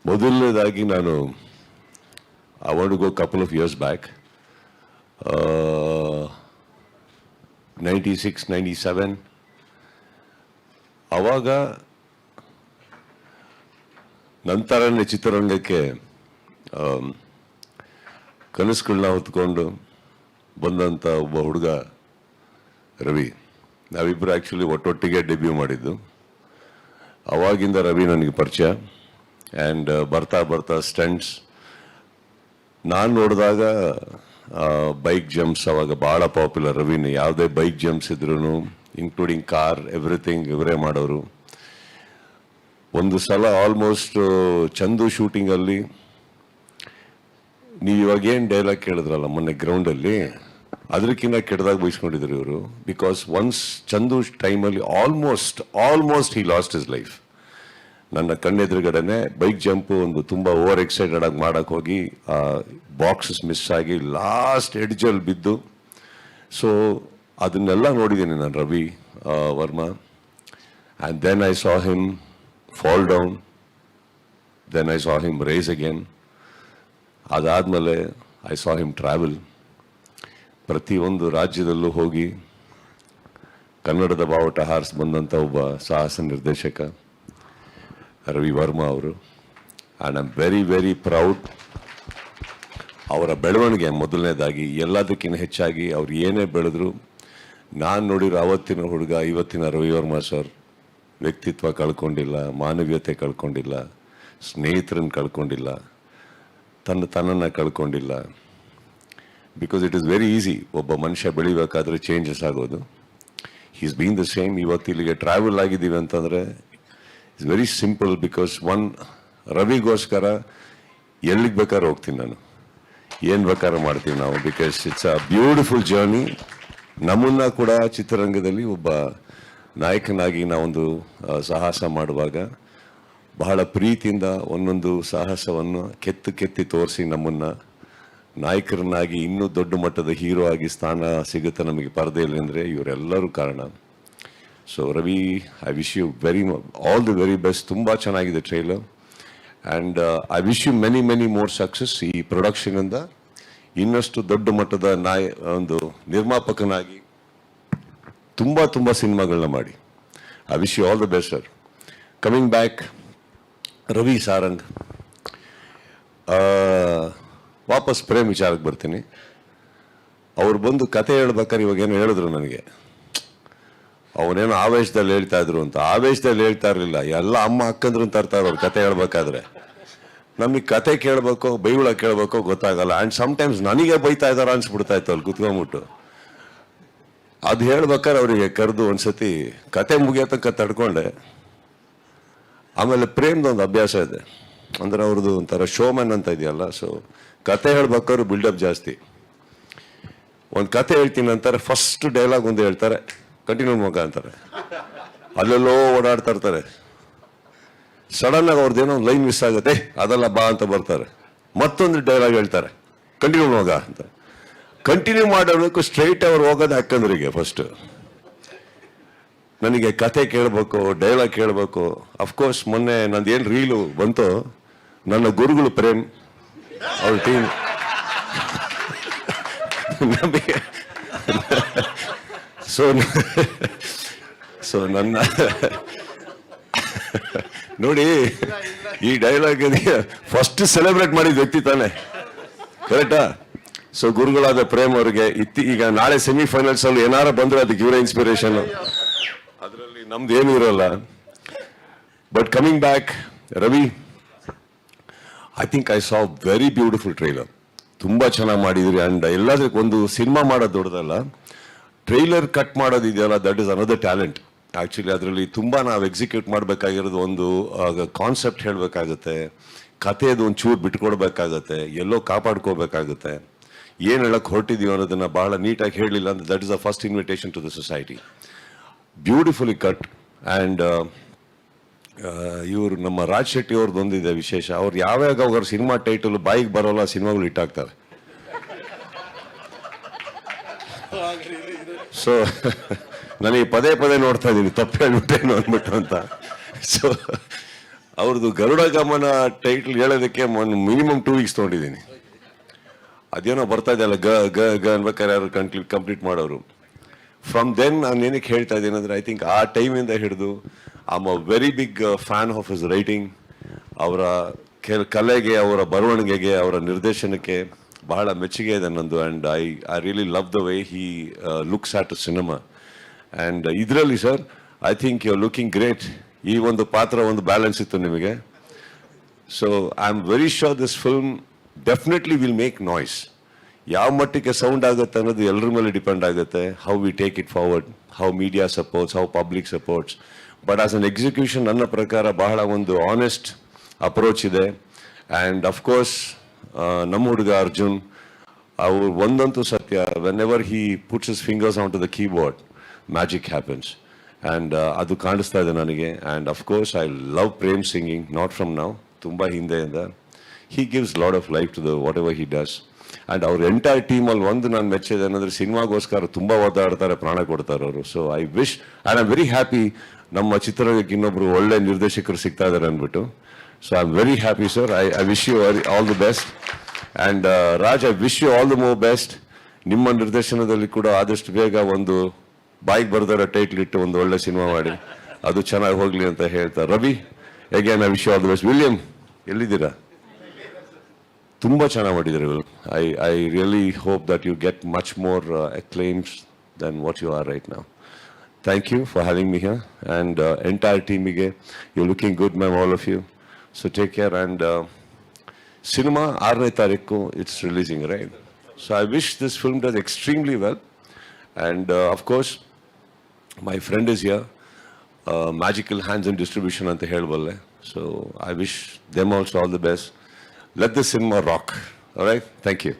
ಮೊದಲನೇದಾಗಿ ನಾನು I want to go a couple of years back, 96, 97. ಆವಾಗ ನಂತರನೇ ಚಿತ್ರರಂಗಕ್ಕೆ ಕನಸುಗಳನ್ನ ಹೊತ್ಕೊಂಡು ಬಂದಂಥ ಒಬ್ಬ ಹುಡುಗ ರವಿ. ನಾವಿಬ್ಬರು ಆ್ಯಕ್ಚುಲಿ ಒಟ್ಟೊಟ್ಟಿಗೆ ಡೆಬ್ಯೂ ಮಾಡಿದ್ದು. ಅವಾಗಿಂದ ರವಿ ನನಗೆ ಪರಿಚಯ. ಆ್ಯಂಡ್ ಬರ್ತಾ ಬರ್ತಾ ಸ್ಟಂಟ್ಸ್ ನಾನು ನೋಡಿದಾಗ ಬೈಕ್ ಜಂಪ್ಸ್ ಅವಾಗ ಭಾಳ ಪಾಪ್ಯುಲರ್. ರವಿನ ಯಾವುದೇ ಬೈಕ್ ಜಂಪ್ಸ್ ಇದ್ರೂ ಇನ್ಕ್ಲೂಡಿಂಗ್ ಕಾರ್ ಎವ್ರಿಥಿಂಗ್ ಇವರೇ ಮಾಡೋರು. ಒಂದು ಸಲ ಆಲ್ಮೋಸ್ಟ್ ಚಂದು ಶೂಟಿಂಗಲ್ಲಿ ನೀವು ಇವಾಗ ಏನು ಡೈಲಾಗ್ ಕೇಳಿದ್ರಲ್ಲ ಮೊನ್ನೆ ಗ್ರೌಂಡಲ್ಲಿ, ಅದಕ್ಕಿಂತ ಕೆಟ್ಟದಾಗ ಬಯಸ್ಕೊಂಡಿದ್ರು ಇವರು. ಬಿಕಾಸ್ ಒನ್ಸ್ ಚಂದು ಟೈಮಲ್ಲಿ almost he lost his life. ನನ್ನ ಕಣ್ಣೆದುರುಗಡೆನೆ ಬೈಕ್ ಜಂಪು ಒಂದು ತುಂಬ ಓವರ್ ಎಕ್ಸೈಟೆಡ್ ಆಗಿ ಮಾಡೋಕ್ಕೆ ಹೋಗಿ ಬಾಕ್ಸಸ್ ಮಿಸ್ ಆಗಿ ಲಾಸ್ಟ್ ಎಡ್ಜಲ್ಲಿ ಬಿದ್ದು. ಸೊ ಅದನ್ನೆಲ್ಲ ನೋಡಿದ್ದೀನಿ ನಾನು Ravi Varma. And then I saw him fall down, then I saw him rise again. ಅದಾದಮೇಲೆ ಐ ಸಾ ಹಿಮ್ ಟ್ರಾವೆಲ್. ಪ್ರತಿಯೊಂದು ರಾಜ್ಯದಲ್ಲೂ ಹೋಗಿ ಕನ್ನಡದ ಬಾವುಟ ಹಾರಿಸಿ ಬಂದಂಥ ಒಬ್ಬ ಸಾಹಸ ನಿರ್ದೇಶಕ ರವಿ ವರ್ಮಾ ಅವರು. And I am very very proud. ಅವರ ಬೆಳವಣಿಗೆ ಮೊದಲನೇದಾಗಿ, ಎಲ್ಲದಕ್ಕಿಂತ ಹೆಚ್ಚಾಗಿ ಅವ್ರು ಏನೇ ಬೆಳೆದ್ರು, ನಾನು ನೋಡಿರೋ ಅವತ್ತಿನ ಹುಡುಗ ಇವತ್ತಿನ ರವಿ ವರ್ಮಾ ಸರ್ ವ್ಯಕ್ತಿತ್ವ ಕಳ್ಕೊಂಡಿಲ್ಲ, ಮಾನವೀಯತೆ ಕಳ್ಕೊಂಡಿಲ್ಲ, ಸ್ನೇಹಿತರನ್ನು ಕಳ್ಕೊಂಡಿಲ್ಲ, ತನ್ನನ್ನು ಕಳ್ಕೊಂಡಿಲ್ಲ. Because it is very easy ಒಬ್ಬ ಮನುಷ್ಯ ಬೆಳಿಬೇಕಾದ್ರೆ ಚೇಂಜಸ್ ಆಗೋದು. Is been the same. ಇವತ್ತು ಇಲ್ಲಿಗೆ ಟ್ರಾವೆಲ್ ಆಗಿದ್ದೀವಿ ಅಂತಂದರೆ ಇಟ್ಸ್ ವೆರಿ ಸಿಂಪಲ್. ಬಿಕಾಸ್ ರವಿಗೋಸ್ಕರ ಎಲ್ಲಿಗೆ ಬೇಕಾದ್ರೆ ಹೋಗ್ತೀನಿ ನಾನು, ಏನು ಬೇಕಾದ್ರೆ ಮಾಡ್ತೀವಿ ನಾವು. Because it's a beautiful journey. ನಮ್ಮನ್ನ ಕೂಡ ಚಿತ್ರರಂಗದಲ್ಲಿ ಒಬ್ಬ ನಾಯಕನಾಗಿ ನಾವೊಂದು ಸಾಹಸ ಮಾಡುವಾಗ ಬಹಳ ಪ್ರೀತಿಯಿಂದ ಒಂದೊಂದು ಸಾಹಸವನ್ನು ಕೆತ್ತಿ ತೋರಿಸಿ ನಮ್ಮನ್ನು ನಾಯಕರನ್ನಾಗಿ ಇನ್ನೂ ದೊಡ್ಡ ಮಟ್ಟದ ಹೀರೋ ಆಗಿ ಸ್ಥಾನ ಸಿಗುತ್ತೆ ನಮಗೆ ಪರದೆಯಲ್ಲಿ ಅಂದರೆ ಇವರೆಲ್ಲರೂ ಕಾರಣ. So Ravi, I wish you all the very best. ತುಂಬ ಚೆನ್ನಾಗಿದೆ trailer. And I wish you many more success. ಈ ಪ್ರೊಡಕ್ಷನಿಂದ ಇನ್ನಷ್ಟು ದೊಡ್ಡ ಮಟ್ಟದ ಒಂದು ನಿರ್ಮಾಪಕನಾಗಿ ತುಂಬ ಸಿನಿಮಾಗಳನ್ನ ಮಾಡಿ. I wish you all the best sir. Coming back, Ravi Sarang, ವಾಪಸ್ ಪ್ರೇಮ್ ವಿಚಾರಕ್ಕೆ ಬರ್ತೀನಿ. ಅವ್ರು ಬಂದು ಕತೆ ಹೇಳ್ಬೇಕಾದ್ರೆ ಇವಾಗೇನು ಹೇಳಿದ್ರು ನನಗೆ, ಅವನೇನೋ ಆವೇಶದಲ್ಲಿ ಹೇಳ್ತಾ ಇದ್ರು ಅಂತ. ಆವೇಶದಲ್ಲಿ ಹೇಳ್ತಾ ಇರಲಿಲ್ಲ, ಎಲ್ಲ ಅಮ್ಮ ಅಕ್ಕಂದ್ರು ತರ್ತಾರೆ ಅವ್ರು ಕತೆ ಹೇಳ್ಬೇಕಾದ್ರೆ. ನಮಗೆ ಕತೆ ಕೇಳಬೇಕೋ ಬೈಗುಳ ಕೇಳಬೇಕೋ ಗೊತ್ತಾಗಲ್ಲ. ಆ್ಯಂಡ್ ಸಮ್ಟೈಮ್ಸ್ ನನಗೆ ಬೈತಾ ಇದ್ದಾರ ಅನ್ಸ್ಬಿಡ್ತಾ ಇತ್ತು ಅಲ್ಲಿ ಕುತ್ಕೊಂಡ್ಬಿಟ್ಟು. ಅದು ಹೇಳ್ಬೇಕಾದ್ರೆ ಅವರಿಗೆ ಕರೆದು ಒಂದ್ಸತಿ ಕತೆ ಮುಗಿಯೋ ತನಕ ತಡ್ಕೊಂಡೆ. ಆಮೇಲೆ ಪ್ರೇಮ್ದೊಂದು ಅಭ್ಯಾಸ ಇದೆ, ಅಂದರೆ ಅವ್ರದ್ದು ಒಂಥರ ಶೋಮನ್ ಅಂತ ಇದೆಯಲ್ಲ. ಸೊ ಕತೆ ಹೇಳ್ಬೇಕಾದ್ರು ಬಿಲ್ಡಪ್ ಜಾಸ್ತಿ. ಒಂದು ಕತೆ ಹೇಳ್ತೀನಿ ಅಂತಾರೆ, ಫಸ್ಟ್ ಡೈಲಾಗ್ ಒಂದು ಹೇಳ್ತಾರೆ, ಕಂಟಿನ್ಯೂ ಮಗ ಅಂತಾರೆ. ಅಲ್ಲೆಲ್ಲೋ ಓಡಾಡ್ತಾ ಇರ್ತಾರೆ. ಸಡನ್ ಆಗಿ ಅವ್ರದ್ದೇನೋ ಒಂದು ಲೈನ್ ಮಿಸ್ ಆಗುತ್ತೆ, ಅದೆಲ್ಲ ಬಾ ಅಂತ ಬರ್ತಾರೆ. ಮತ್ತೊಂದು ಡೈಲಾಗ್ ಹೇಳ್ತಾರೆ, ಕಂಟಿನ್ಯೂ ಮಗ ಅಂತ. ಕಂಟಿನ್ಯೂ ಮಾಡಬೇಕು, ಸ್ಟ್ರೈಟ್ ಅವ್ರು ಹೋಗೋದು ಅಕ್ಕಂದ್ರಿಗೆ ಫಸ್ಟ್. ನನಗೆ ಕತೆ ಕೇಳಬೇಕು, ಡೈಲಾಗ್ ಕೇಳಬೇಕು. ಅಫ್ಕೋರ್ಸ್ ಮೊನ್ನೆ ನಂದೇನು ರೀಲು ಬಂತು, ನನ್ನ ಗುರುಗಳು ಪ್ರೇಮ್ ಅವ್ರ ಟೀಮ್ ನಮಗೆ ಸೊ ನನ್ನ ನೋಡಿ, ಈ ಡೈಲಾಗ್ ಫಸ್ಟ್ ಸೆಲೆಬ್ರೇಟ್ ಮಾಡಿದ ವ್ಯಕ್ತಿ ತಾನೆ, ಕರೆಕ್ಟಾ? ಸೊ ಗುರುಗಳಾದ ಪ್ರೇಮ್ ಅವರಿಗೆ ಈಗ ನಾಳೆ ಸೆಮಿಫೈನಲ್ಸ್ ಅಲ್ಲಿ ಏನಾರ ಬಂದ್ರೆ ಅದಕ್ಕೆ ಇವರೇ ಇನ್ಸ್ಪಿರೇಷನ್. ಅದರಲ್ಲಿ ನಮ್ದು ಏನೂ ಇರೋಲ್ಲ. But coming back, Ravi, I think I saw very beautiful trailer. ತುಂಬ ಚೆನ್ನಾಗಿ ಮಾಡಿದ್ರಿ. ಆ್ಯಂಡ್ ಎಲ್ಲದಕ್ಕೆ ಒಂದು ಸಿನಿಮಾ ಮಾಡೋದು ದೊಡ್ಡದಲ್ಲ, ಟ್ರೈಲರ್ ಕಟ್ ಮಾಡೋದಿದೆಯಲ್ಲ, that is another talent. Actually ಅದರಲ್ಲಿ ತುಂಬ ನಾವು ಎಕ್ಸಿಕ್ಯೂಟ್ ಮಾಡಬೇಕಾಗಿರೋದು, ಒಂದು ಕಾನ್ಸೆಪ್ಟ್ ಹೇಳಬೇಕಾಗುತ್ತೆ, ಕಥೆದು ಒಂದು ಚೂರು ಬಿಟ್ಕೊಡ್ಬೇಕಾಗತ್ತೆ, ಎಲ್ಲೋ ಕಾಪಾಡ್ಕೋಬೇಕಾಗುತ್ತೆ. ಏನು ಹೇಳಕ್ಕೆ ಹೊರಟಿದ್ದೀವಿ ಅನ್ನೋದನ್ನು ಬಹಳ ನೀಟಾಗಿ ಹೇಳಲಿಲ್ಲ ಅಂದರೆ that is the first invitation to the society. Beautifully cut. And ಇವರು ನಮ್ಮ ರಾಜ್ ಶೆಟ್ಟಿ ಅವ್ರದ್ದು ಒಂದಿದೆ ವಿಶೇಷ. ಅವ್ರು ಯಾವಾಗ ಅವ್ರ ಸಿನಿಮಾ ಟೈಟಲ್ ಬಾಯಿಗೆ ಬರೋಲ್ಲ ಸಿನಿಮಾಗಳು ಇಟ್ಟಾಗ್ತವೆ. ಸೊ ನನಗೆ ಪದೇ ನೋಡ್ತಾ ಇದ್ದೀನಿ, ತಪ್ಪು ಹೇಳ್ಬಿಟ್ಟೇನು ಅಂದ್ಬಿಟ್ಟು ಅಂತ. ಸೊ ಅವ್ರದ್ದು ಗರುಡ ಗಮನ ಟೈಟ್ಲ್ ಹೇಳೋದಕ್ಕೆ ಮಿನಿಮಮ್ 2 weeks ತೊಗೊಂಡಿದ್ದೀನಿ. ಅದೇನೋ ಬರ್ತಾ ಇದೆಯಲ್ಲ ಗ ಗ ಗ ಅನ್ಬೇಕಾದ್ರೆ ಯಾರು ಕಂಪ್ಲೀಟ್ ಮಾಡೋರು. ಫ್ರಮ್ ದೆನ್ ನಾನು ಏನಕ್ಕೆ ಹೇಳ್ತಾ ಇದ್ದೀನಿ ಅಂದರೆ, ಐ ಥಿಂಕ್ ಆ ಟೈಮಿಂದ ಹಿಡಿದು I am a very big fan of his writing. ಅವರ ಕಲೆಗೆ, ಅವರ ಬರವಣಿಗೆಗೆ, ಅವರ ನಿರ್ದೇಶನಕ್ಕೆ ಬಹಳ ಮೆಚ್ಚುಗೆ ಇದೆ ನಂದು. And I really love the way he looks at a cinema. And ಇದರಲ್ಲಿ sir I think you are looking great. ಈ ಒಂದು ಪಾತ್ರ ಒಂದು ಬ್ಯಾಲೆನ್ಸ್ ಇತ್ತು ನಿಮಗೆ. So I am very sure this film definitely will make noise. ಯಾವ ಮಟ್ಟಿಗೆ sound ಆಗುತ್ತೆ ಅನ್ನೋದು ಎಲ್ಲರ ಮೇಲೆ ಡಿಪೆಂಡ್ ಆಗುತ್ತೆ. How we take it forward, how media supports, how public supports. But as an execution ನನ್ನ ಪ್ರಕಾರ ಬಹಳ ಒಂದು ಆನೆಸ್ಟ್ ಅಪ್ರೋಚ್ ಇದೆ. ಆ್ಯಂಡ್ ಅಫ್ಕೋರ್ಸ್ ನಮ್ಮ ಹುಡುಗ ಅರ್ಜುನ್, ಅವ್ರು ಒಂದಂತೂ ಸತ್ಯ, whenever he puts his fingers on to the keyboard, magic happens. And ಅದು ಕಾಣಿಸ್ತಾ ಇದೆ ನನಗೆ. And of course I love Prem singing, not from now, ತುಂಬ ಹಿಂದೆಯಿಂದ. He gives lot of life to the whatever he does. And ಅವ್ರ entire ಟೀಮಲ್ಲಿ ಒಂದು ನಾನು ಮೆಚ್ಚಿದೆ ಅನ್ನೋದ್ರೆ, ಸಿನಿಮಾಗೋಸ್ಕರ ತುಂಬ ಒದ್ದಾಡ್ತಾರೆ, ಪ್ರಾಣ ಕೊಡ್ತಾರೆ ಅವರು. So I wish and I am very happy ನಮ್ಮ ಚಿತ್ರರಂಗಕ್ಕೆ ಇನ್ನೊಬ್ರು ಒಳ್ಳೆ ನಿರ್ದೇಶಕರು ಸಿಗ್ತಾ ಇದ್ದಾರೆ ಅಂದ್ಬಿಟ್ಟು. So I am very happy sir. I wish you all the best. And Raj, I wish you all the more best. ನಿಮ್ಮ ನಿರ್ದೇಶನದಲ್ಲಿ ಕೂಡ ಆದಷ್ಟು ಬೇಗ ಒಂದು ಬಾಯಿಗೆ ಬರ್ದಾರ ಟೈಟ್ಲ್ ಇಟ್ಟು ಒಂದು ಒಳ್ಳೆ ಸಿನಿಮಾ ಮಾಡಿ ಅದು ಚೆನ್ನಾಗಿ ಹೋಗ್ಲಿ ಅಂತ ಹೇಳ್ತಾ, Ravi again I wish you all the best. William ಎಲ್ಲಿದ್ದೀರಾ? ತುಂಬ ಚೆನ್ನಾಗಿ ಮಾಡಿದ್ದೀರಿ. I really hope that you get much more acclaims than what you are right now. Thank you for having me here, and entire teamige, you're looking good, ma'am, all of you. So take care. And cinema 6ನೇ ತಾರೀಕು it's releasing, right? So I wish this film does extremely well. And of course, my friend is here, Magical Hands and Distribution anta helballe. So I wish them also all the best. Let the cinema rock. All right? Thank you.